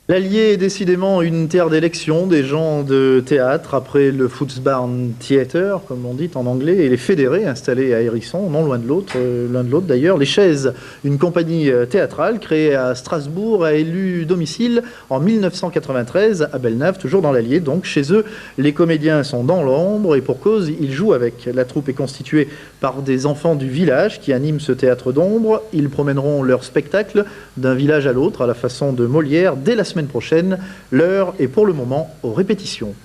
L'Allier est décidément une terre d'élection des gens de théâtre, après le Footsbarn Theatre, comme on dit en anglais, et les fédérés installés à Hérisson, non loin de l'autre, l'un de l'autre d'ailleurs. Les Chaises, une compagnie théâtrale créée à Strasbourg, a élu domicile en 1993 à Bellenave, toujours dans l'Allier. Donc chez eux, les comédiens sont dans l'ombre et pour cause, ils jouent avec. La troupe est constituée par des enfants du village qui animent ce théâtre d'ombre. Ils promèneront leur spectacle d'un village à l'autre à la façon de Molière dès la semaine prochaine. L'heure est pour le moment aux répétitions.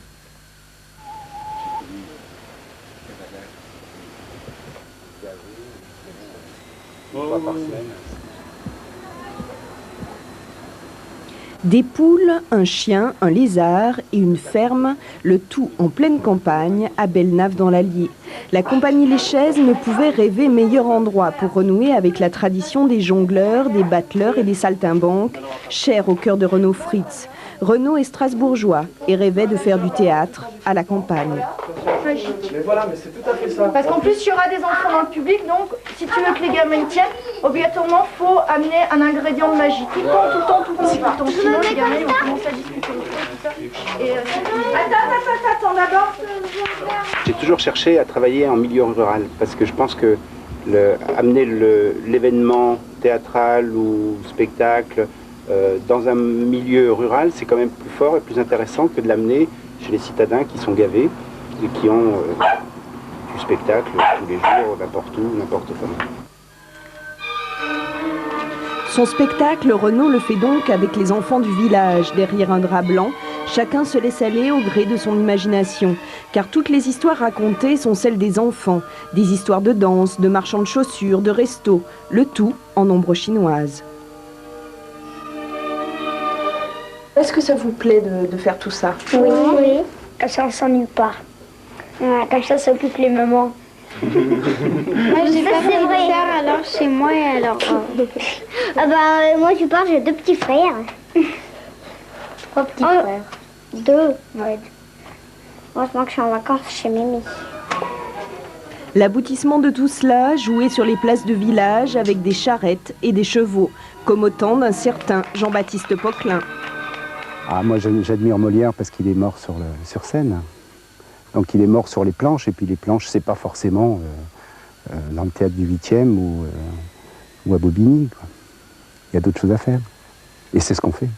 Des poules, un chien, un lézard et une ferme, le tout en pleine campagne, à Bellenave dans l'Allier. La compagnie Les Chaises ne pouvait rêver meilleur endroit pour renouer avec la tradition des jongleurs, des battleurs et des saltimbanques, chers au cœur de Renaud Fritz. Renaud est strasbourgeois et rêvait de faire du théâtre à la campagne. Mais voilà, mais c'est tout à fait ça. Parce qu'en plus, il y aura des enfants dans le public, donc si tu veux que les gamins tiennent, obligatoirement, il faut amener un ingrédient de magie. Tout le temps. Sinon, les gamins vont commencer à discuter. Attends, d'abord. J'ai toujours cherché à travailler en milieu rural, parce que je pense que amener l'événement théâtral ou spectacle dans un milieu rural, c'est quand même plus fort et plus intéressant que de l'amener chez les citadins qui sont gavés et qui ont du spectacle tous les jours, n'importe où, n'importe comment. Son spectacle, Renaud le fait donc avec les enfants du village, derrière un drap blanc. Chacun se laisse aller au gré de son imagination, car toutes les histoires racontées sont celles des enfants, des histoires de danse, de marchands de chaussures, de restos, le tout en ombre chinoise. Est-ce que ça vous plaît de faire tout ça? Oui, comme ça on s'ennuie pas. Comme ça occupe les mamans. Moi, j'ai pas fait de faire alors chez moi et alors. Moi je pars, j'ai 2 petits frères. 3 petits frères. 2. Ouais. Heureusement que je suis en vacances chez Mimi. L'aboutissement de tout cela, joué sur les places de village avec des charrettes et des chevaux, comme au temps d'un certain Jean-Baptiste Poquelin. Ah, moi j'admire Molière parce qu'il est mort sur scène. Donc il est mort sur les planches, et puis les planches, c'est pas forcément dans le théâtre du 8e ou à Bobigny, quoi. Il y a d'autres choses à faire. Et c'est ce qu'on fait.